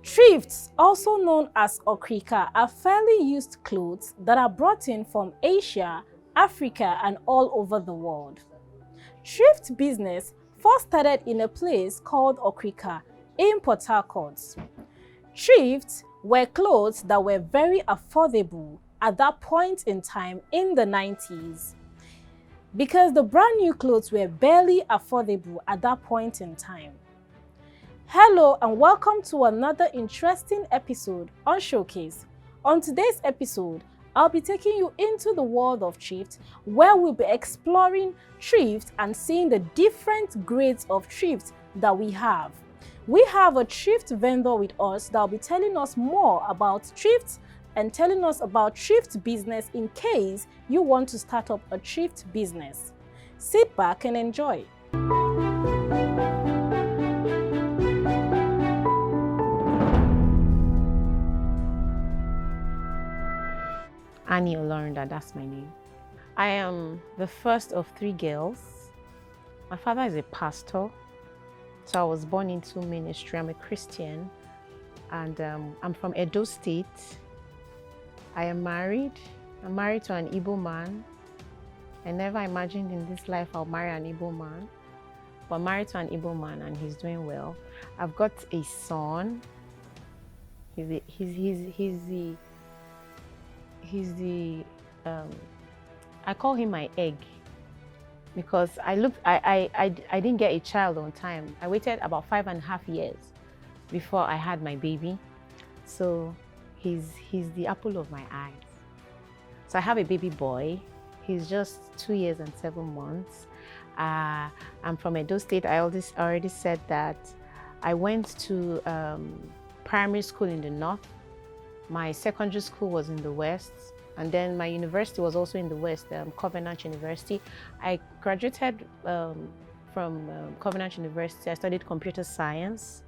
Thrifts, also known as okrika, are fairly used clothes that are brought in from Asia, Africa, and all over the world. Thrift business first started in a place called Okrika in Port Harcourt. Thrifts were clothes that were very affordable at that point in time in the 90s, because the brand new clothes were barely affordable at that point in time. Hello and welcome to another interesting episode on Showcase. On today's episode, I'll be taking you into the world of thrift, where we'll be exploring thrift and seeing the different grades of thrift that we have. We have a thrift vendor with us that will be telling us more about thrift and telling us about thrift business in case you want to start up a thrift business. Sit back and enjoy. Annie Olorunda, that's my name. I am the first of 3 girls. My father is a pastor, so I was born into ministry. I'm a Christian, and I'm from Edo State. I am married. I'm married to an Igbo man. I never imagined in this life I'll marry an Igbo man, but I'm married to an Igbo man and he's doing well. I've got a son. I call him my egg because I didn't get a child on time. I waited about 5.5 years before I had my baby. So he's the apple of my eyes. So I have a baby boy. He's just 2 years and 7 months. I'm from Edo State. I already said that. I went to primary school in the north. My secondary school was in the west, and then my university was also in the west, Covenant University. I graduated from Covenant University. I studied computer science.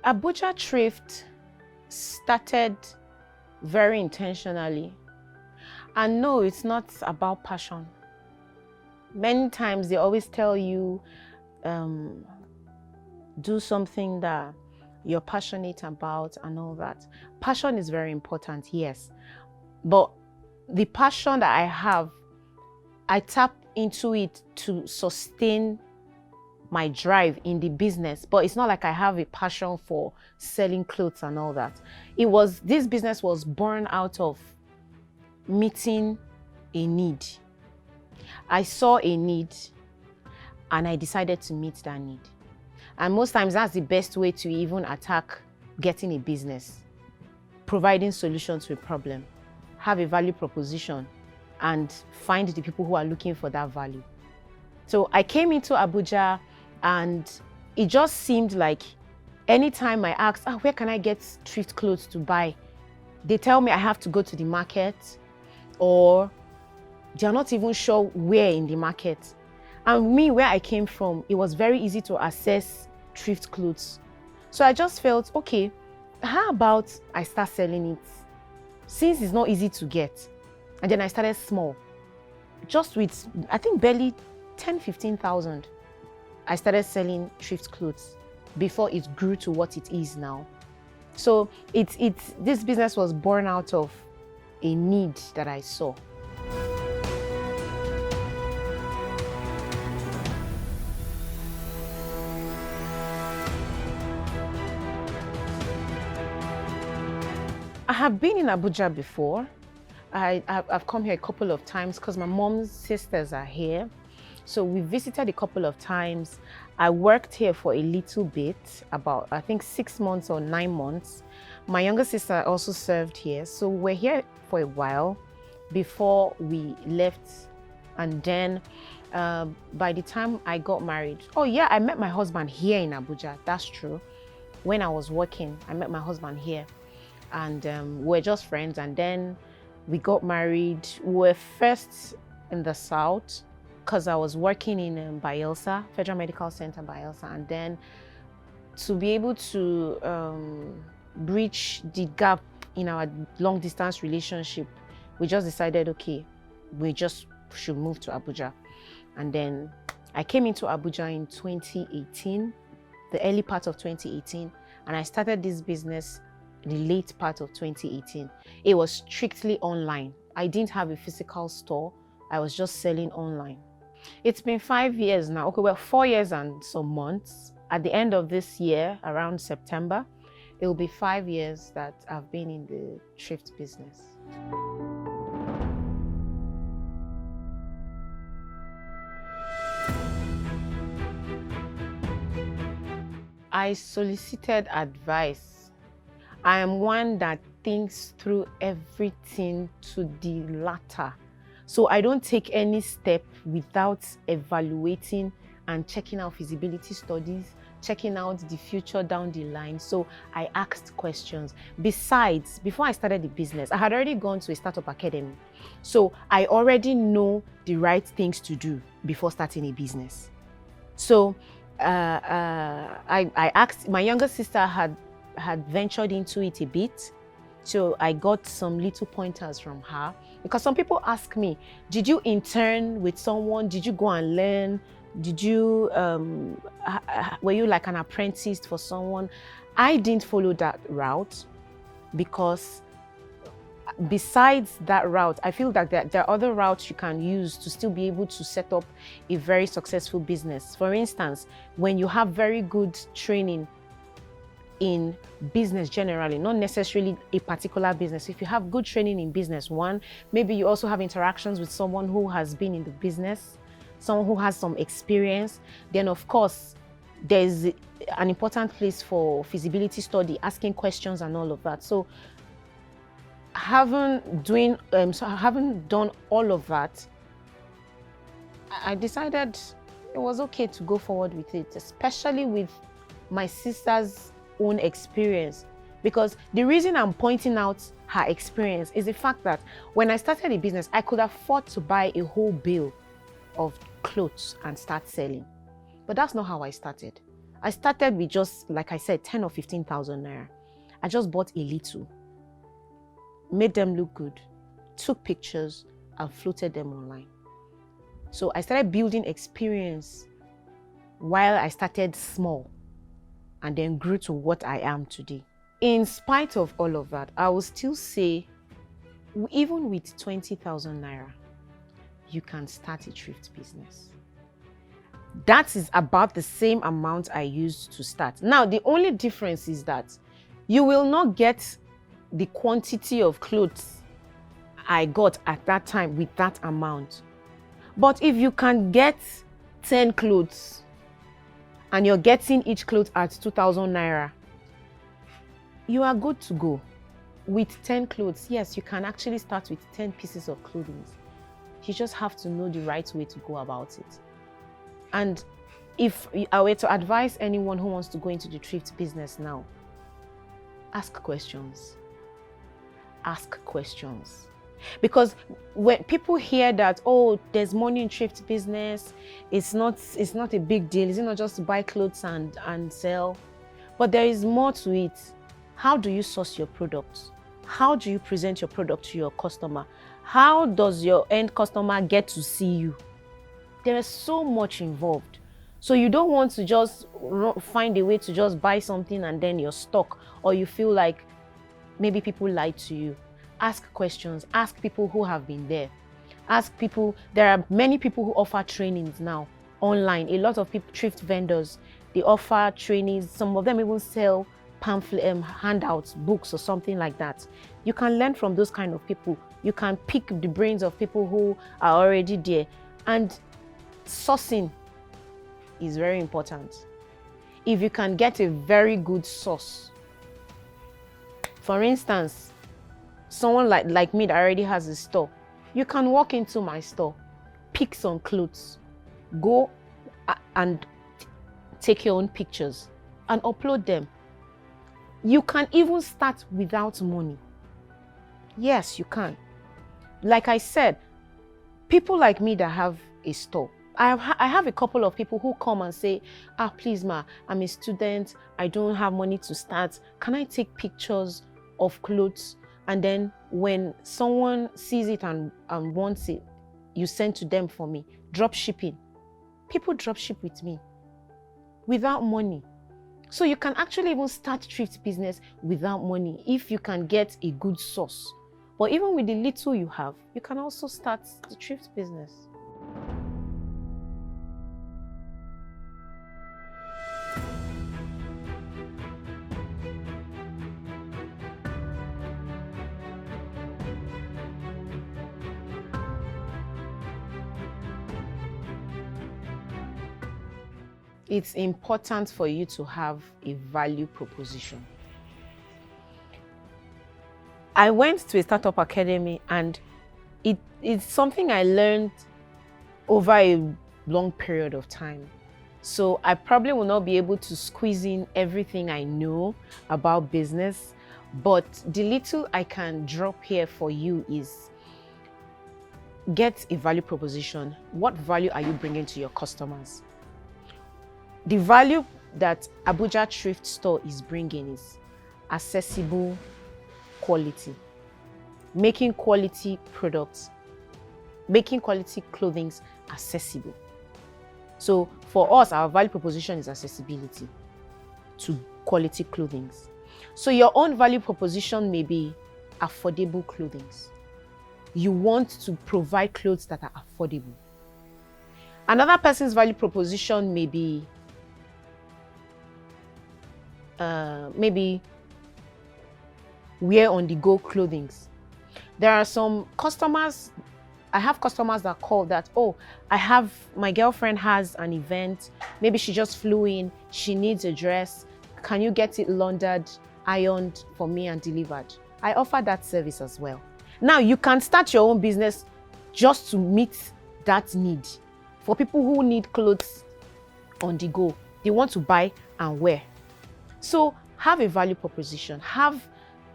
Abuja Thrift started very intentionally. And no, it's not about passion. Many times they always tell you, do something that you're passionate about and all that. Passion is very important, yes. But the passion that I have, I tap into it to sustain my drive in the business, but it's not like I have a passion for selling clothes and all that. This business was born out of meeting a need. I saw a need and I decided to meet that need. And most times that's the best way to even attack getting a business. Providing solutions to a problem, have a value proposition and find the people who are looking for that value. So I came into Abuja and it just seemed like anytime I asked, where can I get thrift clothes to buy? They tell me I have to go to the market, or they're not even sure where in the market. And me, where I came from, it was very easy to access thrift clothes. So I just felt, okay, how about I start selling it? Since it's not easy to get. And then I started small, just with, I think, barely 10,000-15,000. I started selling thrift clothes before it grew to what it is now. So this business was born out of a need that I saw. I have been in Abuja before. I've come here a couple of times because my mom's sisters are here. So we visited a couple of times. I worked here for a little bit, about I think 6 months or 9 months. My younger sister also served here. So we're here for a while before we left. And then by the time I got married, oh yeah, I met my husband here in Abuja, that's true. When I was working, I met my husband here and we're just friends. And then we got married. We were first in the south, because I was working in Bayelsa, Federal Medical Center, Bayelsa, and then to be able to bridge the gap in our long distance relationship, we just decided, okay, we just should move to Abuja. And then I came into Abuja in 2018, the early part of 2018, and I started this business the late part of 2018. It was strictly online. I didn't have a physical store. I was just selling online. It's been 5 years now. Okay, well, 4 years and some months. At the end of this year, around September, it will be 5 years that I've been in the thrift business. I solicited advice. I am one that thinks through everything to the latter. So I don't take any step without evaluating and checking out feasibility studies, checking out the future down the line. So I asked questions. Besides, before I started the business, I had already gone to a startup academy. So I already know the right things to do before starting a business. So I asked, my younger sister had ventured into it a bit. So I got some little pointers from her, because some people ask me, did you intern with someone? Did you go and learn? Did you, were you like an apprentice for someone? I didn't follow that route, because besides that route, I feel that there are other routes you can use to still be able to set up a very successful business. For instance, when you have very good training in business generally, not necessarily a particular business. If you have good training in business, one, maybe you also have interactions with someone who has been in the business, someone who has some experience, then of course, there's an important place for feasibility study, asking questions and all of that. So having done all of that, I decided it was okay to go forward with it, especially with my sister's own experience. Because the reason I'm pointing out her experience is the fact that when I started a business, I could afford to buy a whole bill of clothes and start selling. But that's not how I started. I started with just, like I said, 10 or 15,000 naira. I just bought a little, made them look good, took pictures and floated them online. So I started building experience while I started small and then grew to what I am today. In spite of all of that, I will still say, even with 20,000 naira, you can start a thrift business. That is about the same amount I used to start. Now, the only difference is that you will not get the quantity of clothes I got at that time with that amount. But if you can get 10 clothes and you're getting each cloth at 2,000 naira, you are good to go. With 10 clothes, yes, you can actually start with 10 pieces of clothing. You just have to know the right way to go about it. And if I were to advise anyone who wants to go into the thrift business now, ask questions. Ask questions. Because when people hear that, oh, there's money in thrift business, it's not a big deal. It's not just to buy clothes and sell. But there is more to it. How do you source your products? How do you present your product to your customer? How does your end customer get to see you? There is so much involved. So you don't want to just find a way to just buy something and then you're stuck, or you feel like maybe people lied to you. Ask questions. Ask people who have been there. Ask people. There are many people who offer trainings now online. A lot of people, thrift vendors, they offer trainings. Some of them even sell pamphlet, handouts, books or something like that. You can learn from those kind of people. You can pick the brains of people who are already there. And sourcing is very important. If you can get a very good source, for instance, someone like me that already has a store, you can walk into my store, pick some clothes, go and take your own pictures and upload them. You can even start without money. Yes, you can. Like I said, people like me that have a store, I have a couple of people who come and say, please ma, I'm a student, I don't have money to start. Can I take pictures of clothes? And then when someone sees it and wants it, you send to them for me. Drop shipping. People drop ship with me without money. So you can actually even start thrift business without money if you can get a good source. But even with the little you have, you can also start the thrift business. It's important for you to have a value proposition. I went to a startup academy, and it's something I learned over a long period of time. So I probably will not be able to squeeze in everything I know about business, but the little I can drop here for you is get a value proposition. What value are you bringing to your customers? The value that Abuja Thrift Store is bringing is accessible quality, making quality products, making quality clothing accessible. So for us, our value proposition is accessibility to quality clothing. So your own value proposition may be affordable clothing. You want to provide clothes that are affordable. Another person's value proposition may be maybe wear on the go clothing. There are some customers, I have customers that call that, oh, my girlfriend has an event, maybe she just flew in, she needs a dress, can you get it laundered, ironed for me and delivered? I offer that service as well. Now you can start your own business just to meet that need. For people who need clothes on the go, they want to buy and wear. So have a value proposition, have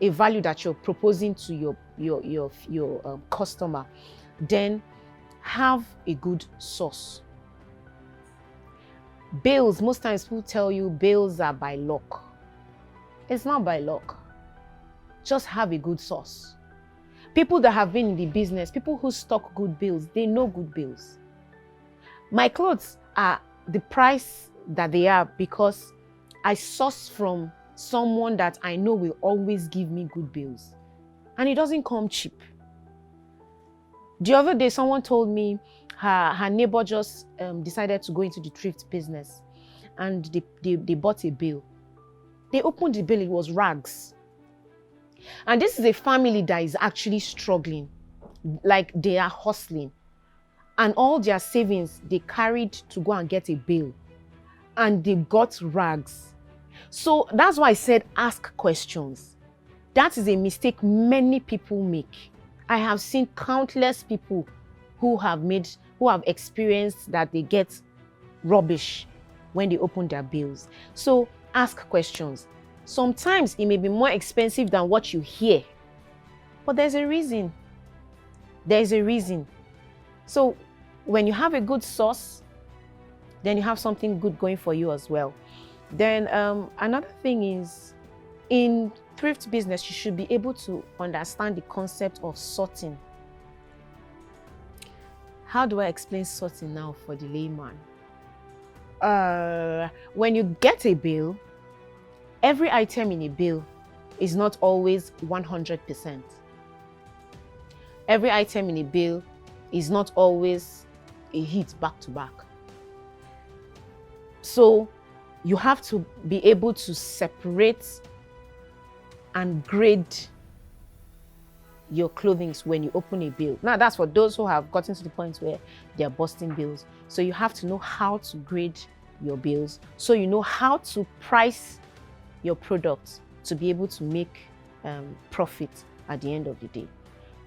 a value that you're proposing to your customer. Then have a good source. Bills, most times people tell you bills are by luck. It's not by luck. Just have a good source. People that have been in the business, people who stock good bills, they know good bills. My clothes are the price that they are because I source from someone that I know will always give me good bills. And it doesn't come cheap. The other day, someone told me her neighbor just decided to go into the thrift business, and they bought a bill. They opened the bill, it was rags. And this is a family that is actually struggling, like they are hustling. And all their savings, they carried to go and get a bill. And they got rags. So that's why I said ask questions. That is a mistake many people make. I have seen countless people who have experienced that they get rubbish when they open their bills. So ask questions. Sometimes it may be more expensive than what you hear, but there's a reason. There's a reason. So when you have a good source, then you have something good going for you as well. Then another thing is, in thrift business, you should be able to understand the concept of sorting. How do I explain sorting now for the layman? When you get a bill, every item in a bill is not always 100%. Every item in a bill is not always a hit back to back. So you have to be able to separate and grade your clothing when you open a bill. Now that's for those who have gotten to the point where they are busting bills. So you have to know how to grade your bills, so you know how to price your products to be able to make profit at the end of the day.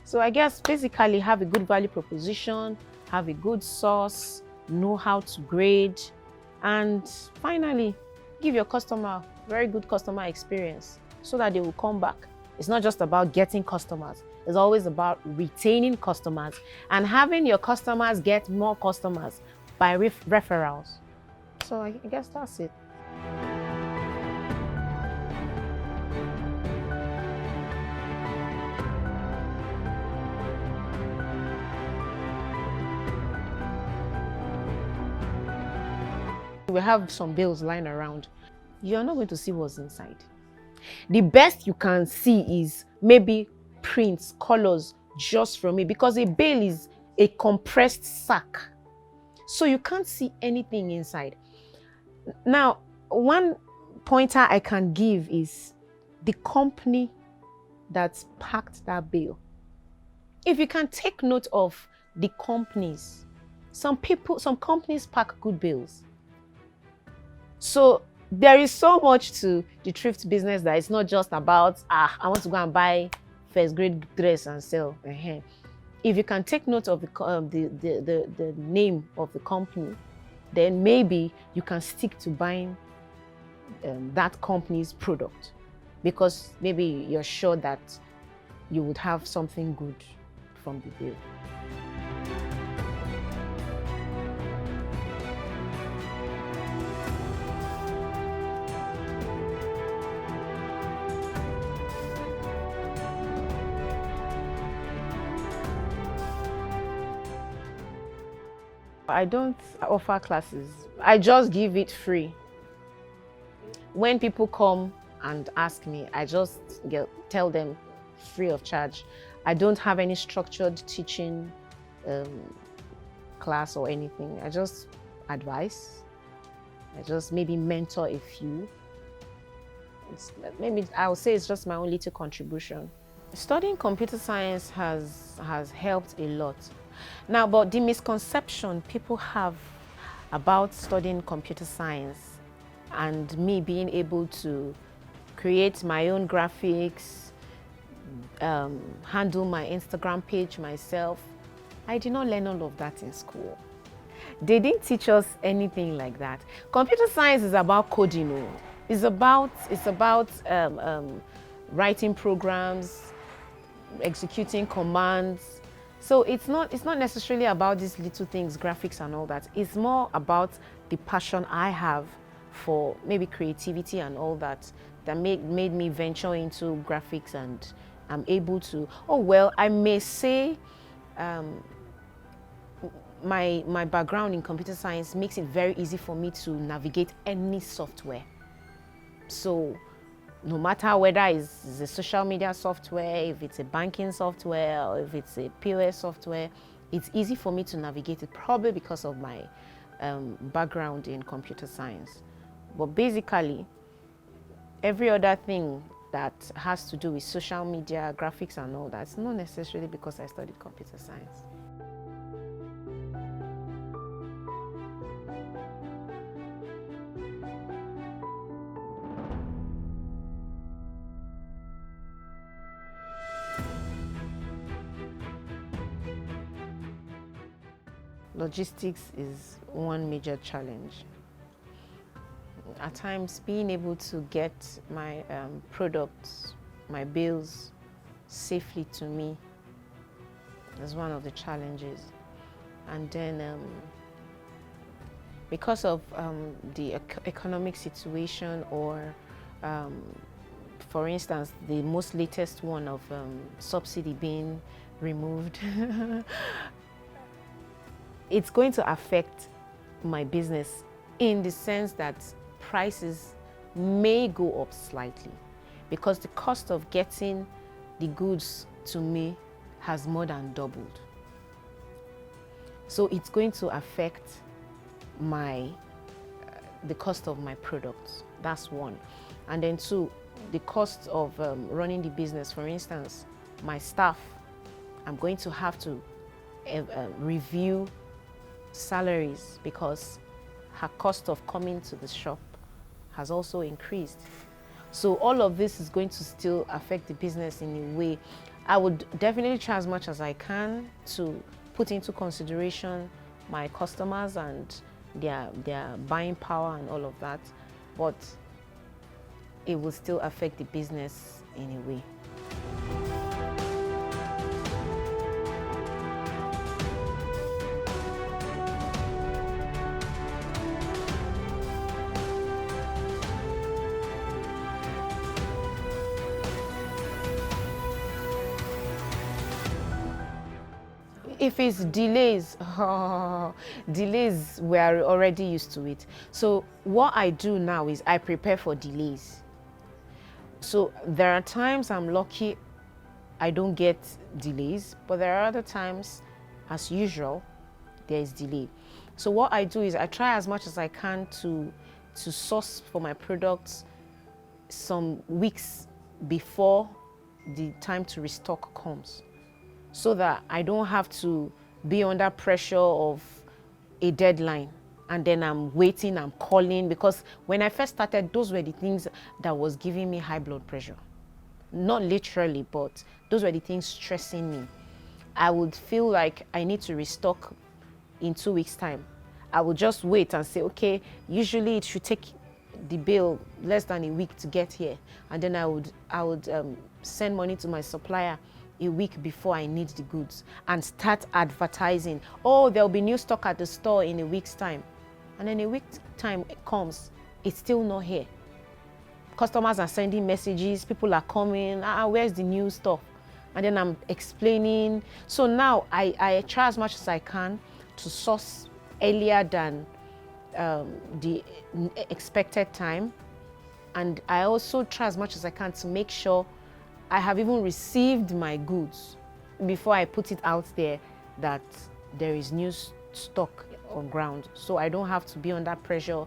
So I guess basically have a good value proposition, have a good source, know how to grade, and finally give your customer very good customer experience so that they will come back. It's not just about getting customers, it's always about retaining customers and having your customers get more customers by referrals. So I guess that's it. We have some bills lying around. You're not going to see what's inside. The best you can see is maybe prints, colors, just from it, because a bale is a compressed sack. So you can't see anything inside. Now, one pointer I can give is the company that's packed that bale. If you can take note of the companies, some companies pack good bales. So there is so much to the thrift business that it's not just about, I want to go and buy first grade dress and sell. If you can take note of the name of the company, then maybe you can stick to buying that company's product, because maybe you're sure that you would have something good from the bill. I don't offer classes. I just give it free. When people come and ask me, I just tell them free of charge. I don't have any structured teaching class or anything. I just advise. I just maybe mentor a few. Maybe I would say it's just my own little contribution. Studying computer science has helped a lot. Now, but the misconception people have about studying computer science and me being able to create my own graphics, handle my Instagram page myself, I did not learn all of that in school. They didn't teach us anything like that. Computer science is about coding. It's about writing programs, executing commands. So it's not necessarily about these little things, graphics and all that. It's more about the passion I have for maybe creativity and all that made me venture into graphics, and I'm able to, I may say my background in computer science makes it very easy for me to navigate any software. So no matter whether it's a social media software, if it's a banking software, or if it's a POS software, it's easy for me to navigate it, probably because of my background in computer science. But basically, every other thing that has to do with social media, graphics and all that, it's not necessarily because I studied computer science. Logistics is one major challenge. At times, being able to get my products, my bills safely to me is one of the challenges. And then because of the economic situation, or for instance, the most latest one of subsidy being removed, it's going to affect my business in the sense that prices may go up slightly, because the cost of getting the goods to me has more than doubled. So it's going to affect the cost of my products. That's one. And then two, the cost of running the business. For instance, my staff, I'm going to have to review salaries, because her cost of coming to the shop has also increased. So all of this is going to still affect the business in a way. I would definitely try as much as I can to put into consideration my customers and their buying power and all of that, but it will still affect the business in a way. If it's delays, delays, we are already used to it. So what I do now is I prepare for delays. So there are times I'm lucky I don't get delays, but there are other times, as usual, there is delay. So what I do is I try as much as I can to source for my products some weeks before the time to restock comes, so that I don't have to be under pressure of a deadline and then I'm waiting, I'm calling, because when I first started, those were the things that was giving me high blood pressure. Not literally, but those were the things stressing me. I would feel like I need to restock in 2 weeks' time. I would just wait and say, okay, usually it should take the bill less than a week to get here. And then I would send money to my supplier a week before I need the goods and start advertising. Oh, there'll be new stock at the store in a week's time. And then a week's time comes, it's still not here. Customers are sending messages, people are coming, where's the new stuff? And then I'm explaining. So now I try as much as I can to source earlier than the expected time. And I also try as much as I can to make sure I have even received my goods before I put it out there that there is new stock on ground. So I don't have to be under pressure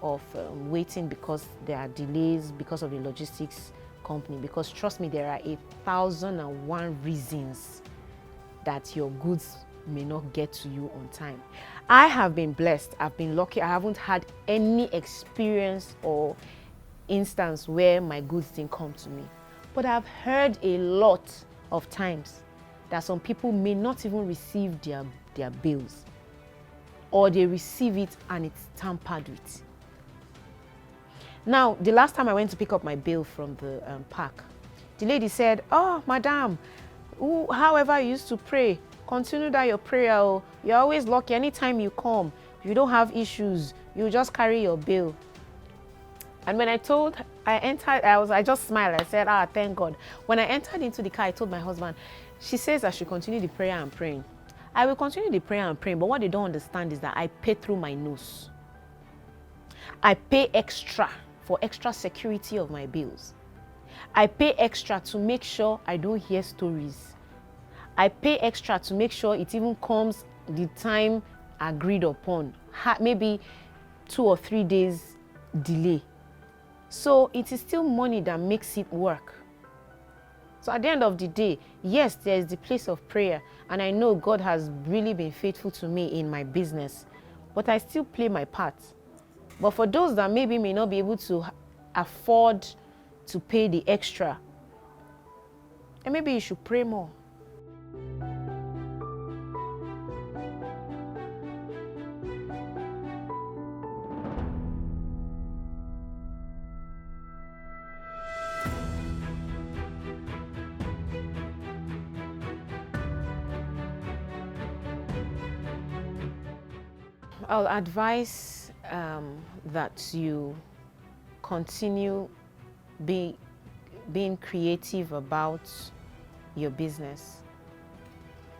of waiting because there are delays because of the logistics company. Because trust me, there are 1,001 reasons that your goods may not get to you on time. I have been blessed, I've been lucky. I haven't had any experience or instance where my goods didn't come to me. But I've heard a lot of times that some people may not even receive their bills, or they receive it and it's tampered with. Now, the last time I went to pick up my bill from the park, the lady said, oh, madam, however you used to pray, continue that your prayer. Oh, you're always lucky. Anytime you come, you don't have issues. You just carry your bill. And when I entered, I just smiled. I said, thank God. When I entered into the car, I told my husband, she says I should continue the prayer and praying. I will continue the prayer and praying, but what they don't understand is that I pay through my nose. I pay extra for extra security of my bills. I pay extra to make sure I don't hear stories. I pay extra to make sure it even comes the time agreed upon, maybe 2 or 3 days delay. So it is still money that makes it work. So at the end of the day, yes, there is the place of prayer, and I know God has really been faithful to me in my business, but I still play my part. But for those that maybe may not be able to afford to pay the extra, and maybe you should pray more. I'll advise that you continue being creative about your business.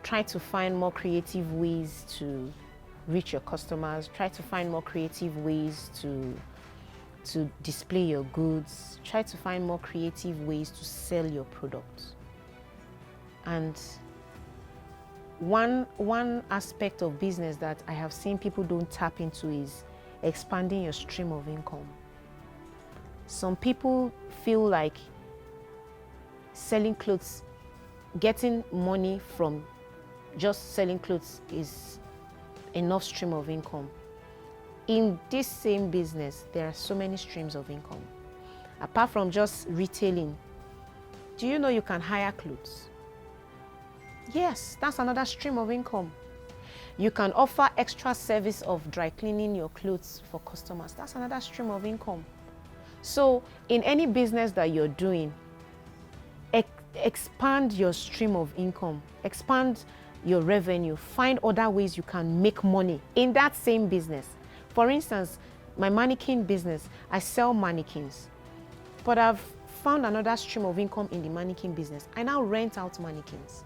Try to find more creative ways to reach your customers. Try to find more creative ways to display your goods. Try to find more creative ways to sell your products. And one aspect of business that I have seen people don't tap into is expanding your stream of income. Some people feel like selling clothes, getting money from just selling clothes is enough stream of income. In this same business, there are so many streams of income. Apart from just retailing, do you know you can hire clothes? Yes, that's another stream of income. You can offer extra service of dry cleaning your clothes for customers. That's another stream of income. So in any business that you're doing, expand your stream of income, expand your revenue, find other ways you can make money in that same business. For instance, my mannequin business, I sell mannequins, but I've found another stream of income in the mannequin business. I now rent out mannequins.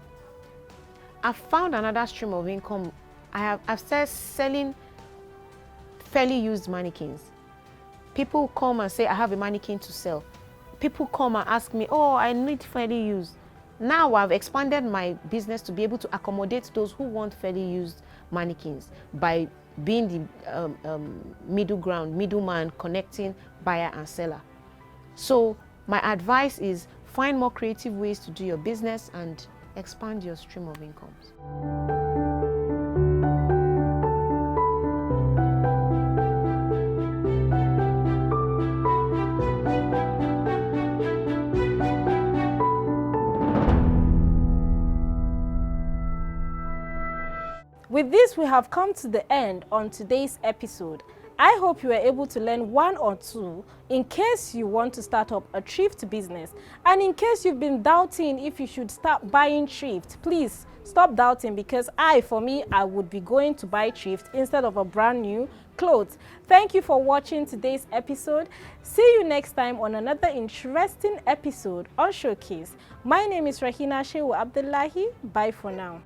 I've found another stream of income. I've started selling fairly used mannequins. People come and say, I have a mannequin to sell. People come and ask me, oh, I need fairly used. Now I've expanded my business to be able to accommodate those who want fairly used mannequins by being the middleman connecting buyer and seller. So my advice is find more creative ways to do your business and expand your stream of incomes. With this, we have come to the end on today's episode. I hope you were able to learn one or two in case you want to start up a thrift business. And in case you've been doubting if you should start buying thrift, please stop doubting, because for me, I would be going to buy thrift instead of a brand new clothes. Thank you for watching today's episode. See you next time on another interesting episode on Showcase. My name is Rahina Shehu Abdullahi. Bye for now.